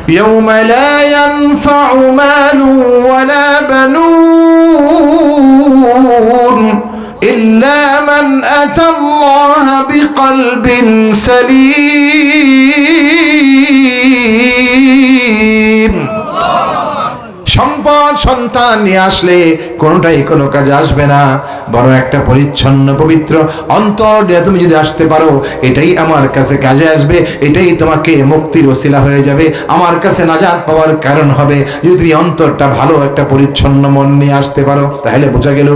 Speaker 1: يوم لا ينفع مال ولا بنون إلا من أتى الله بقلب سليم সম্পদ সন্তান নিয়ে আসলে কোনোটাই কোনো কাজে আসবে না, বরং একটা পরিচ্ছন্ন পবিত্র অন্তর দিয়ে তুমি যদি আসতে পারো, এটাই আমার কাছে কাজে আসবে, এটাই তোমাকে মুক্তির ওসিলা হয়ে যাবে, আমার কাছে নাজাত পাওয়ার কারণ হবে। যদি তুমি অন্তরটা ভালো একটা পরিচ্ছন্ন মন নিয়ে আসতে পারো, তাহলে বোঝা গেল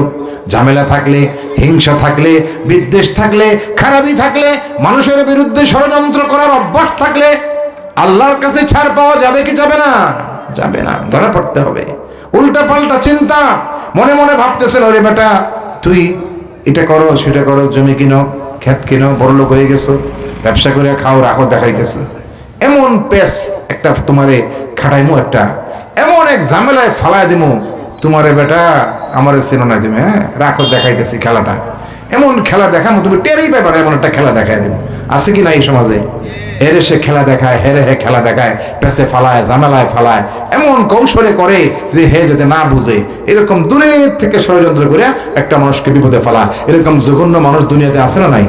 Speaker 1: ঝামেলা থাকলে, হিংসা থাকলে, বিদ্বেষ থাকলে, খারাপি থাকলে, মানুষের বিরুদ্ধে ষড়যন্ত্র করার অভ্যাস থাকলে আল্লাহর কাছে ছাড় পাওয়া যাবে কি যাবে না? যাবে না, ধরা পড়তে হবে। উল্টা পাল্টা চিন্তা, মনে মনে ভাবতেছেন ওরে বেটা তুই এটা করো সেটা করো, জমি কিনো, ক্ষেত কিনো, বড়লোক হয়ে গেছো, ব্যবসা করে খাও, রাখো, দেখাইতেছে এমন পেস একটা তোমারে খাটাইমো, একটা এমন এক ঝামেলায় ফালায় দিমু, তোমারে বেটা আমার চেনো না তুমি, হ্যাঁ রাখো, দেখাইতেছি খেলাটা, এমন খেলা দেখামো তুমি টেরই ব্যাপারে, এমন একটা খেলা দেখাই দেবো। আছে কি না এই সমাজে? এরে সে খেলা দেখায়, হেরে হে খেলা দেখায়, পেছে ফালায়, ঝামেলায় ফালায়, এমন কৌশলে করে যে হে যাতে না বুঝে, এরকম দূরের থেকে ষড়যন্ত্র করে একটা মানুষকে বিপদে ফেলা। এরকম জঘন্য মানুষ দুনিয়াতে আছে না নাই?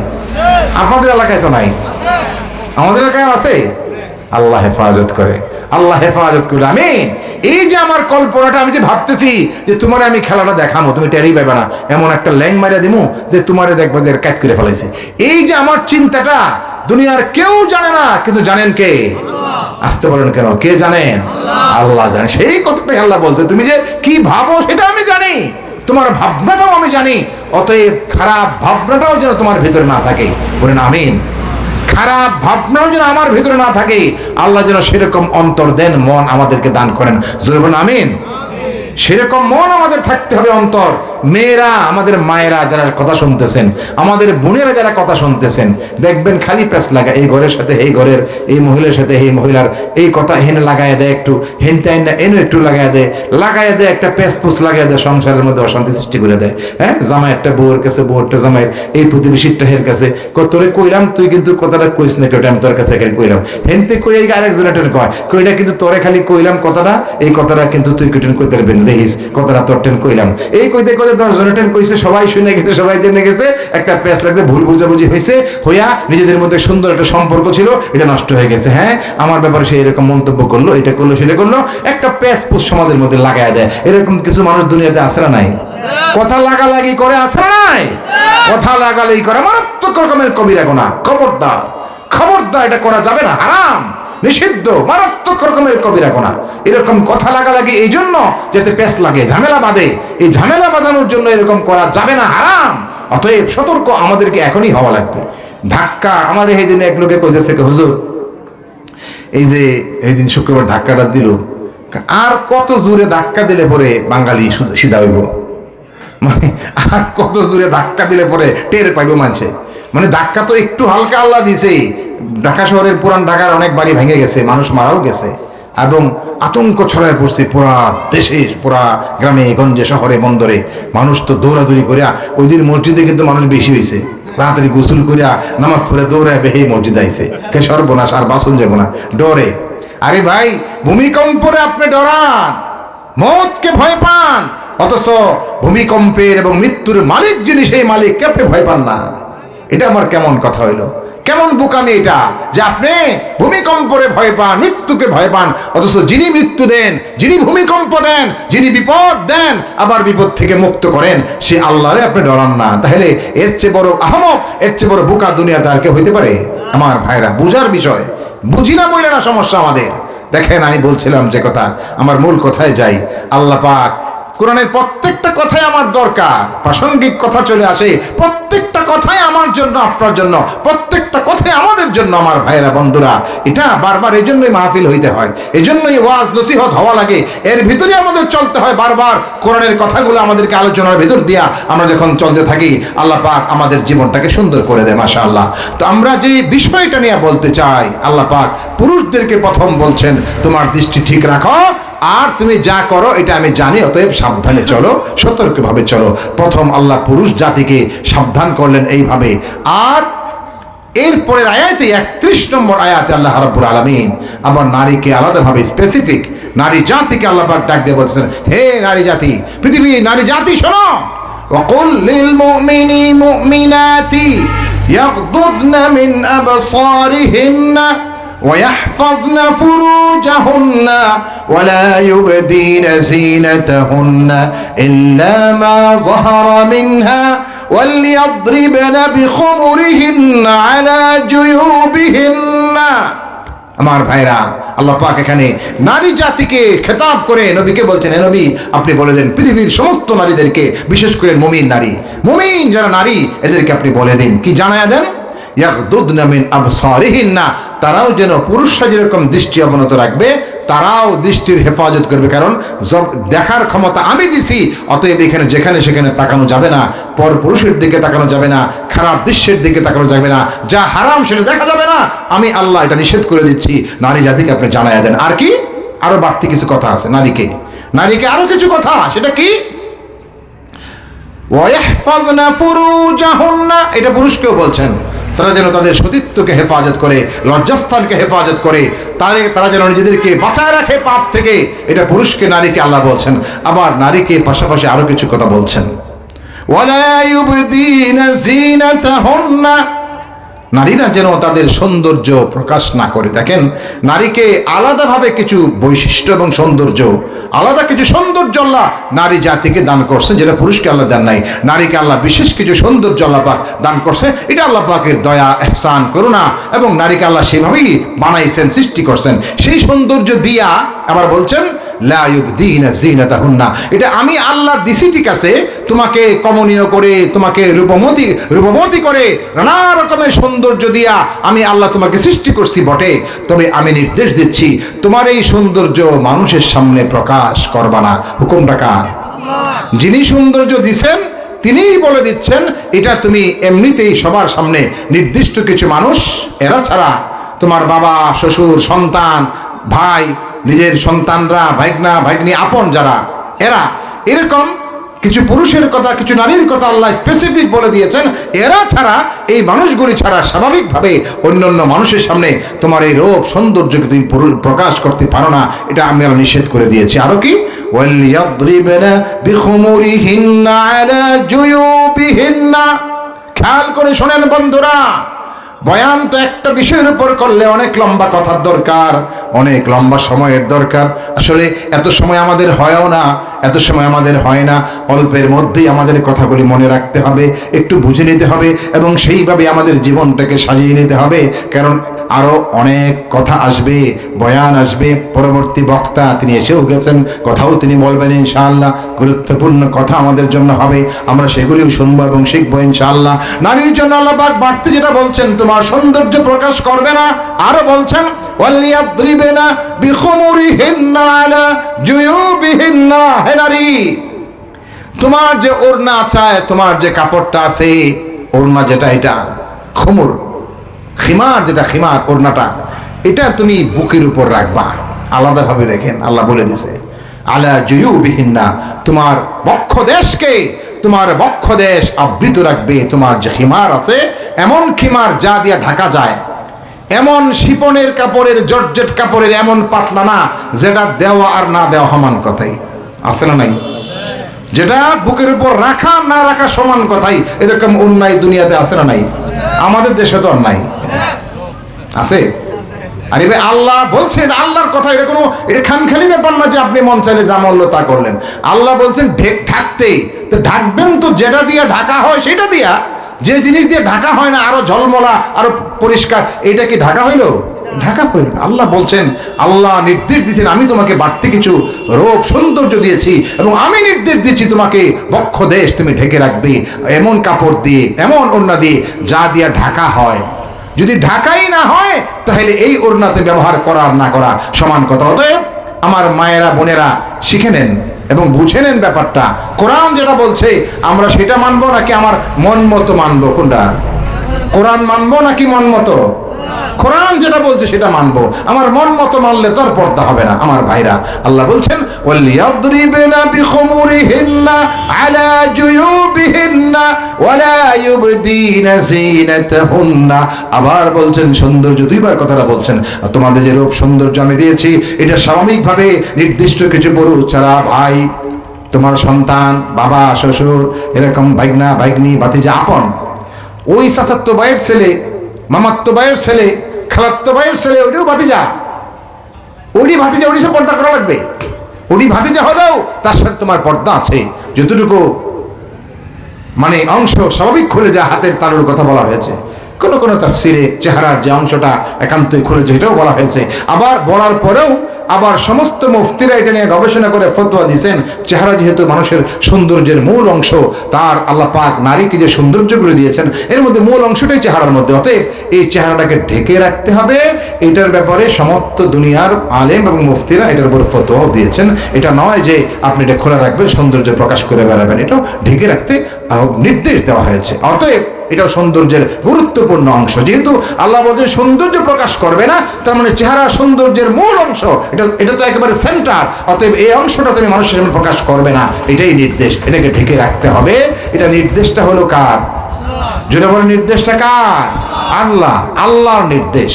Speaker 1: আপনাদের এলাকায় তো নাই, আমাদের এলাকায় আছে। আল্লাহ হেফাজত করে, আল্লাহ হেফাজত করে, আমিন। এই যে আমার কল্পনাটা, আমি যে ভাবতেছি যে তোমারে আমি খেলাটা দেখামো, তুমি টেরই পাবে না, এমন একটা ল্যাং মারিয়া দিমু যে তোমারে দেখবো যে কাট করে ফেলাইছে। এই যে আমার চিন্তাটা দুনিয়ার কেউ জানে না, কিন্তু জানেন কে? আসতে বলেন কেন? কে জানেন? আল্লাহ জানে। সেই কথাটাই আল্লাহ বলছে, তুমি যে কি ভাবো সেটা আমি জানি, তোমার ভাবনাটাও আমি জানি, অতএব খারাপ ভাবনাটাও যেন তোমার ভিতরে না থাকে। বলেন আমিন। খারাপ ভাবনাও যেন আমার ভিতরে না থাকে, আল্লাহ যেন সেরকম অন্তর দেন, মন আমাদেরকে দান করেন। জোরে বলেন আমিন। সেরকম মন আমাদের থাকতে হবে, অন্তর। মেয়েরা, আমাদের মায়েরা যারা কথা শুনতেছেন, আমাদের বোনেরা যারা কথা শুনতেছেন, দেখবেন খালি প্যাঁচ লাগা, এই ঘরের সাথে এই ঘরের, এই মহিলার সাথে এই মহিলার এই কথা হেনে লাগাই দেয়, একটু হেনতে এনে একটু লাগাই দেয়, একটা প্যাঁচ পুচ লাগাই দেয়, সংসারের মধ্যে অশান্তি সৃষ্টি করে দেয়। হ্যাঁ, জামাই একটা বউয়ের কাছে, বউরটা জামাইয়ের, এই প্রতিবেশীটা হের কাছে, তোরে কইলাম তুই কিন্তু কথাটা কইস না, কেউ আমি তোর কাছে কইলাম, হেনতে কই আরেকজন কয় কইটা কিন্তু তোরে খালি কইলাম কথাটা, এই কথাটা কিন্তু তুই কেটেন কইতে পারবেন, দেখিস কথাটা তোর টেন কইলাম, এই কইতে কইতে 10 জনের টেন কইছে, সবাই শুনে গেছে, সবাই জেনে গেছে, একটা প্যাঁচ লাগছে, ভুল বুঝাবুঝি হয়েছে, হইয়া নিজেদের মধ্যে সুন্দর একটা সম্পর্ক ছিল, এটা নষ্ট হয়ে গেছে। হ্যাঁ, আমার ব্যাপারে সে এরকম মন্তব্য করলো, এটা করলো, সেটা করলো, একটা প্যাঁচ পুষ সমাজের মধ্যে লাগায় দেয়। এরকম কিছু মানুষ দুনিয়াতে আছে না নাই? কথা লাগালাগি করে, আছে না নাই? কথা লাগালাগি করে মারাত্মক রকমের কবিরা গুনাহ। খবরদার, খবরদার, এটা করা যাবে না, হারাম, নিষিদ্ধ, মারাত্মক রকমের কবিরা গুনাহ। এরকম কথা লাগালাগি এই জন্য যাতে পেঁচ লাগে, ঝামেলা বাঁধে, এই ঝামেলা বাঁধানোর জন্য এরকম করা যাবে না, হারাম। অতএব সতর্ক আমাদেরকে এখনই হওয়া লাগবে। ধাক্কা, আমাদের এই দিনে এক লোকে কইতেছে, হুজুর এই যে এই দিন শুক্রবার ধাক্কাটা দিল, আর কত জোরে ধাক্কা দিলে পরে বাঙালি সিধা হইব, মানে আর কত জোরে ধাক্কা দিলে পরে টের পাইব মানুষে। মানে ধাক্কা তো একটু হালকা আল্লাহ দিছে, ঢাকা শহরের পুরান ঢাকার অনেক বাড়ি ভেঙে গেছে, মানুষ মারাও গেছে, এবং আতঙ্ক ছড়ায় পড়ছে পুরা দেশে, পুরা গ্রামে গঞ্জে, শহরে বন্দরে। মানুষ তো দৌড়াদৌড়ি করিয়া, ওই দিন মসজিদে কিন্তু মানুষ বেশি হয়েছে, রাত্রি গোসল করিয়া নামাজ পড়ে দৌড়ায় বেহে মসজিদ আইছে, কে সর্বনাশ, আর বাসন যাব না, ডরে। আরে ভাই, ভূমিকম্পরে আপনি ডরান, মৌতকে ভয় পান, অথচ ভূমিকম্পের এবং মৃত্যুর মালিক যিনি, সেই মালিককে আপনি ভয় পান না। এটা আমার কেমন কথা হইলো, কেমন বোকামি এটা, যে আপনি ভূমিকম্পরে ভয় পান, মৃত্যুকে ভয় পান, অথচ যিনি মৃত্যু দেন, যিনি ভূমিকম্প দেন, যিনি বিপদ দেন, আবার বিপদ থেকে মুক্ত করেন, সে আল্লাহরে আপনি ডরান না। তাহলে এর চেয়ে বড় আহমক, এর চেয়ে বড় বোকা দুনিয়াতে আর কেউ হইতে পারে? আমার ভাইরা, বুঝার বিষয়, বুঝি না বইলে না সমস্যা আমাদের। দেখেন, আমি বলছিলাম যে কথা, আমার মূল কথায় যাই। আল্লাহ পাক কোরআনের প্রত্যেকটা কথাই আমার দরকার, প্রাসঙ্গিক কথা চলে আসে, প্রত্যেকটা কথাই আমার জন্য, আপনার জন্য, প্রত্যেকটা কথাই আমাদের জন্য। আমার ভাইয়েরা, বন্ধুরা, এটা বারবার এই জন্যই মাহফিল হইতে হয়, এই জন্যই ওয়াজ নসিহত হওয়া লাগে, এর ভিতরে আমাদের চলতে হয়। বারবার কোরআনের কথাগুলো আমাদেরকে আলোচনার ভিতর দিয়া আমরা যখন চলতে থাকি, আল্লাহ পাক আমাদের জীবনটাকে সুন্দর করে দেয়, মাশাআল্লাহ। তো আমরা যে বিষয়টা নিয়ে বলতে চাই, আল্লাহ পাক পুরুষদেরকে প্রথম বলছেন, তোমার দৃষ্টি ঠিক রাখো, আর তুমি যা করো এটা আমি জানি, অতএব সাবধানে চলো, সতর্কভাবে চলো। প্রথম আল্লাহ পুরুষ জাতিকে সাবধান করলেন এইভাবে। আর এরপরের আয়াতে 31 নম্বর আয়াতে আল্লাহ রাব্বুল আলামিন আবার নারীকে আলাদাভাবে স্পেসিফিক নারী জাতিকে আল্লাহ পাক ডাক দিয়ে বলছেন, হে নারী জাতি, পৃথিবীর নারী জাতি শোনো, ওয়াকুল লিল মুমিনিনা মুমিনাতি ইয়াগদুদনা মিন আবসারিহিন্না ويحفظن فروجهن ولا يبدين زينتهن إلا ما ظهر منها وليضربن بخمرهن على جيوبهن। আমার ভাইরা, আল্লাহ পাক এখানে নারী জাতিকে খেতাব করে নবীকে বলছেন, হে নবী আপনি বলে দেন পৃথিবীর সমস্ত নারীদেরকে, বিশেষ করে মুমিন নারী, মুমিন যারা নারী এদেরকে আপনি বলে দিন, কি জানায়া দেন, ইয়াগদুদনা মিন আবসারিহিন্না, তারাও যেন পুরুষরা যেরকম দৃষ্টি অবনত রাখবে তারাও দৃষ্টির হেফাজত করবে, কারণ দেখার ক্ষমতা আমি দিছি, অতএব এখানে যেখানে সেখানে তাকানো যাবে না, পর পুরুষের দিকে তাকানো যাবে না, খারাপ দৃশ্যের দিকে তাকানো যাবে না, যা হারাম সেটা দেখা যাবে না, আমি আল্লাহ এটা নিষেধ করে দিচ্ছি। নারী জাতিকে আপনি জানাইয়া দেন। আর কি, আরো বাড়তি কিছু কথা আছে নারীকে আরো কিছু কথা, সেটা কি, ওয়াহফাযনা ফুরুজাহুন্না, এটা পুরুষকেও বলছেন, তারা যেন তাদের সতীত্বকে হেফাজত করে, লজ্জাস্থানকে হেফাজত করে, তারা যেন নিজেদেরকে বাঁচায় রাখে পাপ থেকে, এটা পুরুষকে নারীকে আল্লাহ বলছেন। আবার নারীকে পাশাপাশি আরো কিছু কথা বলছেন, ওয়ালা ইউবদিনা যিনাতাহুন্না, নারীরা যেন তাদের সৌন্দর্য প্রকাশ না করে। দেখেন, নারীকে আলাদাভাবে কিছু বৈশিষ্ট্য এবং সৌন্দর্য, আলাদা কিছু সৌন্দর্য আল্লাহ নারী জাতিকে দান করছেন, যেটা পুরুষকে আল্লাহ দেন নাই। নারীকে আল্লাহ বিশেষ কিছু সৌন্দর্য আল্লাহ পাক দান করছে, এটা আল্লাহ পাকের দয়া, ইহসান, করুণা, এবং নারীকে আল্লাহ সেভাবেই বানাইছেন, সৃষ্টি করছেন। সেই সৌন্দর্য দিয়া আবার বলছেন লা ইউবদিনা যিনাতাহুন্না, এটা আমি আল্লাহ দিছি, ঠিক আছে, তোমাকে কমনীয় করে, তোমাকে রূপবতী করে, নানা রকমের সৌন্দর্য দিয়া আমি আল্লাহ তোমাকে সৃষ্টি করছি বটে, তবে আমি নির্দেশ দিচ্ছি তোমার এই সৌন্দর্য মানুষের সামনে প্রকাশ করবা না। হুকুমটা কার? যিনি সৌন্দর্য দিছেন তিনিই বলে দিচ্ছেন, এটা তুমি এমনিতেই সবার সামনে, নির্দিষ্ট কিছু মানুষ এরা ছাড়া, তোমার বাবা, শ্বশুর, সন্তান, ভাই, নিজের সন্তানরা, ভাইগনা, ভাগ্নি, আপন যারা, এরা, এরকম কিছু পুরুষের কথা, কিছু নারীর কথা আল্লাহ স্পেসিফিক বলে দিয়েছেন। এরা ছাড়া, এই মানুষগুলি ছাড়া স্বাভাবিকভাবে অন্যান্য মানুষের সামনে তোমার এই রূপ সৌন্দর্যকে তুমি প্রকাশ করতে পারো না, এটা আমি আল্লাহ নিষেধ করে দিয়েছি। আরো কি, ওয়ালিয়াদরিবনা বিখুমুরিহিন্না আলা জুয়ুবিহিন্না, খেয়াল করে শোনেন বন্ধুরা, বয়ান তো একটা বিষয়ের উপর করলে অনেক লম্বা কথার দরকার, অনেক লম্বা সময়ের দরকার। আসলে এত সময় আমাদের হয়ও না, এত সময় আমাদের হয় না। অল্পের মধ্যেই আমাদের কথাগুলি মনে রাখতে হবে, একটু বুঝে নিতে হবে, এবং সেইভাবে আমাদের জীবনটাকে সাজিয়ে নিতে হবে, কারণ আরো অনেক কথা আসবে, বয়ান আসবে। পরবর্তী বক্তা তিনি এসেও গেছেন, কথাও তিনি বলবেন ইনশাআল্লাহ, গুরুত্বপূর্ণ কথা আমাদের জন্য হবে, আমরা সেগুলিও শুনবো এবং শিখবো ইনশাআল্লাহ। নারীর জন্য আল্লাহ পাক বাড়তি যেটা বলছেন, তোমার সৌন্দর্য প্রকাশ করবে না, আরো বলছেন ওয়ালিয়াদরিবনা বিখুমুরিহিন্না আলা জুয়ুবিহিন্না, হে নারী, তোমার যে ওড়না আছে, তোমার যে কাপড়টা আছে, ওড়না যেটা, এটা খুমুর, খিমার যেটা, খিমার ওড়নাটা, এটা তুমি বুকের উপর রাখবা আলাদাভাবে। দেখেন আল্লাহ বলে দিছে আলা জুয়ুবিহিন্না, তোমার বক্ষদেশকে, তোমার বক্ষদেশ আবৃত রাখবে। তোমার যে খিমার আছে, এমন খিমার যা দিয়া ঢাকা যায়, এমন শিপনের কাপড়ের, জর্জেট কাপড়ের, এমন পাতলা না যেটা দেওয়া আর না দেওয়া সমান কথাই, আছে না নাই? যেটা বুকের উপর রাখা না রাখা সমান কথাই, এরকম অন্যায় দুনিয়াতে আছে না নাই? আমাদের দেশে তো অন্যায় আছে। আর এবার আল্লাহ বলছেন, এটা আল্লাহর কথা, এটা কোনো, এটা খামখেয়ালি ব্যাপার না যে আপনি মন চাইলে যা মরলো তা করলেন। আল্লাহ বলছেন ঢাকতে, তো ঢাকবেন তো যেটা দিয়ে ঢাকা হয় সেটা দিয়া, যে জিনিস দিয়ে ঢাকা হয় না, আরো ঝলমলা, আরো পরিষ্কার, এটা কি ঢাকা হইলো? ঢাকা হইল না। আল্লাহ বলছেন, আল্লাহ নির্দেশ দিচ্ছেন, আমি তোমাকে বাড়তি কিছু রূপ সৌন্দর্য দিয়েছি, এবং আমি নির্দেশ দিচ্ছি তোমাকে বক্ষদেশ তুমি ঢেকে রাখবে এমন কাপড় দিয়ে, এমন ওড়না দিয়ে যা দিয়া ঢাকা হয়। যদি ঢাকাই না হয় তাহলে এই ওড়নাতে ব্যবহার করা আর না করা সমান কথা। অতএব আমার মায়েরা, বোনেরা, শিখে নেন এবং বুঝে নেন ব্যাপারটা। কোরআন যেটা বলছে আমরা সেটা মানবো নাকি আমার মন মতো মানবো? কোনটা? কোরআন মানবো নাকি মন মতো? কোরআন যেটা বলছে সেটা মানবো। আমার মন মতো মানলে তো আর পর্দা হবে না। আমার ভাইরা, আল্লাহ বলছেন ওয়ালিয়াদরিবনা বিখুমুরিহিন্না আলা জুয়ুবিহিন্না ওয়ালা ইউবদিনা যিনাতাহুন্না। আবার বলছেন সৌন্দর্য, দুইবার কথাটা বলছেন, তোমাদের যে রূপ সৌন্দর্য আমি দিয়েছি এটা স্বাভাবিকভাবে নির্দিষ্ট কিছু পুরুষ ছাড়া, ভাই, তোমার সন্তান, বাবা, শ্বশুর, এরকম ভাইগনা, ভাইগনি, ভাতিজা, আপন, ওই চাচাতো ভাইয়ের ছেলে, মামাতো ভাইয়ের ছেলে, খালাতো ভাইয়ের ছেলে, ওইটাও ভাতিজা, ওইটি ভাতিজা, ওইটি সব পর্দা করা লাগবে। ওইটি ভাতিজা হলেও তার সাথে তোমার পর্দা আছে। যতটুকু মানে অংশ স্বাভাবিক খুলে যায়, হাতের তালুর কথা বলা হয়েছে, কোন কোন তাফসিরে চেহারার যে অংশটা একান্তই খুলেছে এটাও বলা হয়েছে। আবার বলার পরেও আবার সমস্ত মুফতিরা এটা নিয়ে গবেষণা করে ফতোয়া দিয়েছেন, চেহারা যেহেতু মানুষের সৌন্দর্যের মূল অংশ, তার আল্লাহ পাক নারীকে যে সৌন্দর্যগুলো দিয়েছেন এর মধ্যে মূল অংশটাই চেহারার মধ্যে, অতএব এই চেহারাটাকে ঢেকে রাখতে হবে। এটার ব্যাপারে সমস্ত দুনিয়ার আলেম এবং মুফতিরা এটার উপর ফতোয়াও দিয়েছেন। এটা নয় যে আপনি এটা খোলা রাখবেন, সৌন্দর্য প্রকাশ করে বেড়াবেন, এটাও ঢেকে রাখতে নির্দেশ দেওয়া হয়েছে। অতএব এটাও সৌন্দর্যের গুরুত্বপূর্ণ অংশ। যেহেতু আল্লাহ বলছেন সৌন্দর্য প্রকাশ করবে না, তার মানে চেহারা সৌন্দর্যের মূল অংশ, এটা তো একেবারে সেন্টার। অতএব এই অংশটা তুমি মানুষের সামনে প্রকাশ করবে না, এটাই নির্দেশ, এটাকে ঢেকে রাখতে হবে। এটা নির্দেশটা হলো কার? যেটা বলে নির্দেশটা কার? আল্লাহ, আল্লাহর নির্দেশ।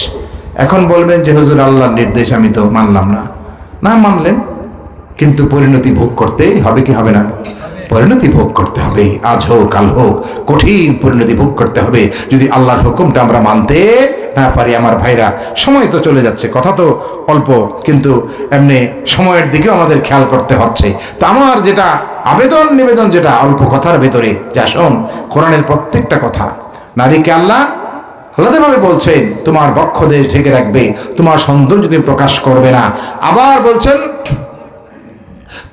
Speaker 1: এখন বলবেন যে হুজুর আল্লাহর নির্দেশ আমি তো মানলাম না। না মানলেন, কিন্তু পরিণতি ভোগ করতেই হবে কি হবে না? পরিণতি ভোগ করতে হবে, আজ হোক কাল হোক, কঠিন পরিণতি ভোগ করতে হবে যদি আল্লাহর হুকুমটা আমরা মানতে না পারি। আমার ভাইরা, সময় তো চলে যাচ্ছে, কথা তো অল্প, কিন্তু এমনি সময়ের দিকেও আমাদের খেয়াল করতে হচ্ছে। তো আমার যেটা আবেদন নিবেদন, যেটা অল্প কথার ভেতরে, যা শোন, কোরআনের প্রত্যেকটা কথা নারীকে আল্লাহ আলাদাভাবে বলছেন তোমার বক্ষ দেশ ঢেকে রাখবে, তোমার সৌন্দর্য তুমি প্রকাশ করবে না। আবার বলছেন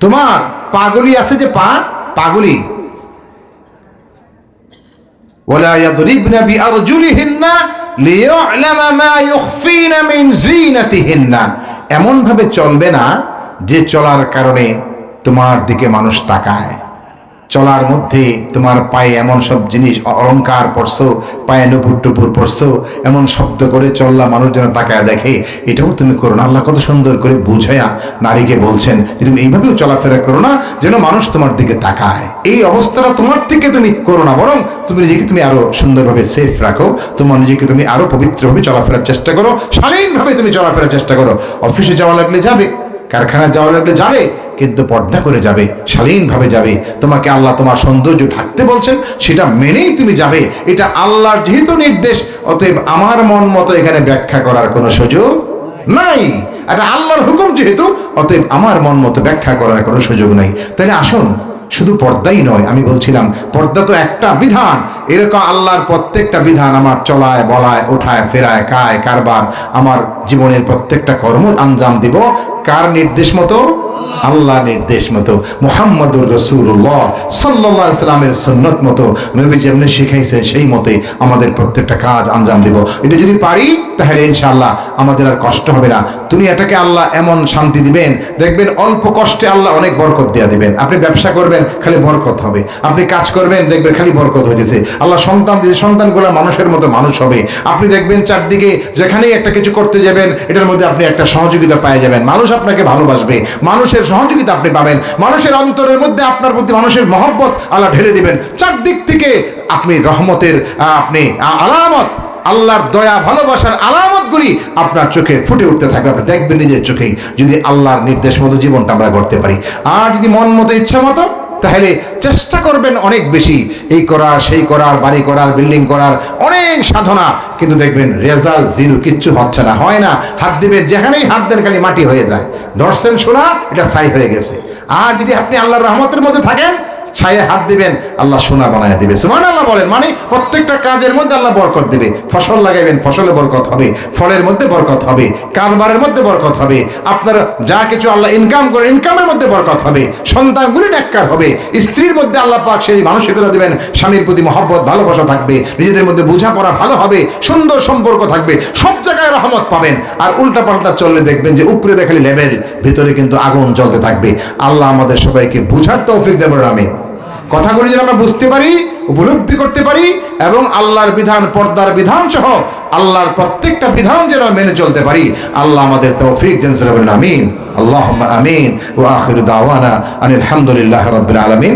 Speaker 1: তোমার পাগুলি আছে যে পাগুলি, ওয়ালা ইয়াদরিবনা বিআরজুলিহিন্না লিয়ু'লামা মা ইউখফিনা মিন যিনাতিহিন্না। এমন ভাবে চলবে না যে চলার কারণে তোমার দিকে মানুষ তাকায়। চলার মধ্যে তোমার পায়ে এমন সব জিনিস অলংকার পরছো, পায়ে নুপুর টুপুর পরছো, এমন শব্দ করে চললা মানুষ যেন তাকায় দেখে, এটাও তুমি করো না। আল্লাহ কত সুন্দর করে বুঝায়া নারীকে বলছেন যে তুমি এইভাবেও চলাফেরা করো না যেন মানুষ তোমার দিকে তাকায়। এই অবস্থাটা তোমার থেকে তুমি করো না, বরং তুমি নিজেকে তুমি আরো সুন্দরভাবে সেফ রাখো, তোমার নিজেকে তুমি আরো পবিত্রভাবে চলাফেরার চেষ্টা করো, শালীনভাবে তুমি চলাফেরার চেষ্টা করো। অফিসে যাওয়া লাগলে যাবে, কারখানায় যাওয়া লাগলে যাবে, কিন্তু পর্দা করে যাবে, শালীনভাবে যাবে। তোমাকে আল্লাহ তোমার সৌন্দর্য ঢাকতে বলছেন, সেটা মেনেই তুমি যাবে। এটা আল্লাহর যেহেতু নির্দেশ, অতএব আমার মন মতো এখানে ব্যাখ্যা করার কোনো সুযোগ নাই। এটা আল্লাহর হুকুম যেহেতু, অতএব আমার মন মতো ব্যাখ্যা করার কোনো সুযোগ নাই। তাহলে আসুন, শুধু পর্দাই নয়, আমি বলছিলাম পর্দা তো একটা বিধান, এরকম আল্লাহর প্রত্যেকটা বিধান আমার চলায় বলায় ওঠায় ফেরায় কায় কারবার, আমার জীবনের প্রত্যেকটা কর্ম আঞ্জাম দিব কার নির্দেশ মতো? আল্লাহ নির্দেশ মতো, মুহাম্মদুর রাসূলুল্লাহ সাল্লাল্লাহু আলাইহি সাল্লামের সুন্নাত মতো, নবী যেমনি শিখাইছেন সেই মতে আমাদের প্রত্যেকটা কাজ আঞ্জাম দিব। এটা যদি পারি তাহলে ইনশাআল্লাহ আমাদের আর কষ্ট হবে না। দুনিয়াটাকে আল্লাহ এমন শান্তি দিবেন, দেখবেন অল্প কষ্টে আল্লাহ অনেক বরকত দিয়ে দিবেন। আপনি ব্যবসা করবেন, খালি বরকত হবে। আপনি কাজ করবেন, দেখবেন খালি বরকত হয়েছে। আল্লাহ সন্তান দিয়েছে, সন্তানগুলো মানুষের মতো মানুষ হবে। আপনি দেখবেন চারদিকে যেখানেই একটা কিছু করতে যাবেন, এটার মধ্যে আপনি একটা সহযোগিতা পেয়ে যাবেন, মানুষ আপনাকে ভালোবাসবে, মানুষের সহযোগিতা আপনি পাবেন, মানুষের অন্তরের মধ্যে আপনার প্রতি মানুষের মহব্বত আল্লাহ ঢেলে দিবেন। চারদিক থেকে আপনি রহমতের আপনি আলামত, আল্লাহর দয়া ভালোবাসার আলামতগুলি আপনার চোখে ফুটে উঠতে থাকবে। আপনি দেখবেন নিজের চোখেই, যদি আল্লাহর নির্দেশ মতো জীবনটা আমরা করতে পারি। আর যদি মন মতো ইচ্ছা মতো, তাহলে চেষ্টা করবেন অনেক বেশি, এই করার সেই করার, বাড়ি করার, বিল্ডিং করার, অনেক সাধনা, কিন্তু দেখবেন রেজাল্ট জিরো, কিচ্ছু হচ্ছে না, হয় না। হাত দিবেন, যেখানেই হাত দেন খালি মাটি হয়ে যায়। ধরছেন সোনা, এটা ছাই হয়ে গেছে। আর যদি আপনি আল্লাহর রহমতের মধ্যে থাকেন, ছায়ে হাত দিবেন, আল্লাহ সোনা বানায় দিবে। সুবহানাল্লাহ বলেন, মানে প্রত্যেকটা কাজের মধ্যে আল্লাহ বরকত দিবে। ফসল লাগাইবেন, ফসলে বরকত হবে, ফলের মধ্যে বরকত হবে, কারবারের মধ্যে বরকত হবে, আপনার যা কিছু আল্লাহ ইনকাম করে ইনকামের মধ্যে বরকত হবে, সন্তানগুলি নেককার হবে, স্ত্রীর মধ্যে আল্লাহ পাক সেই মানসিকতা দিবেন, স্বামীর প্রতি মহব্বত ভালোবাসা থাকবে, নিজেদের মধ্যে বোঝাপড়া ভালো হবে, সুন্দর সম্পর্ক থাকবে, সব জায়গায় রহমত পাবেন। আর উল্টা পাল্টা চললে দেখবেন যে উপরে দেখালি লেভেল, ভিতরে কিন্তু আগুন জ্বলতে থাকবে। আল্লাহ আমাদের সবাইকে বুঝার তৌফিক দেন, আমিন। কথাগুলি যেন আমরা বুঝতে পারি, উপলব্ধি করতে পারি এবং আল্লাহর বিধান, পর্দার বিধান সহ আল্লাহর প্রত্যেকটা বিধান যেন মেনে চলতে পারি। আল্লাহ আমাদের তৌফিক দেন। আমিন, আল্লাহুম্মা আমিন। ওয়া আখিরু দাওয়ানা আনিল হামদুলিল্লাহি রাব্বিল আলামিন।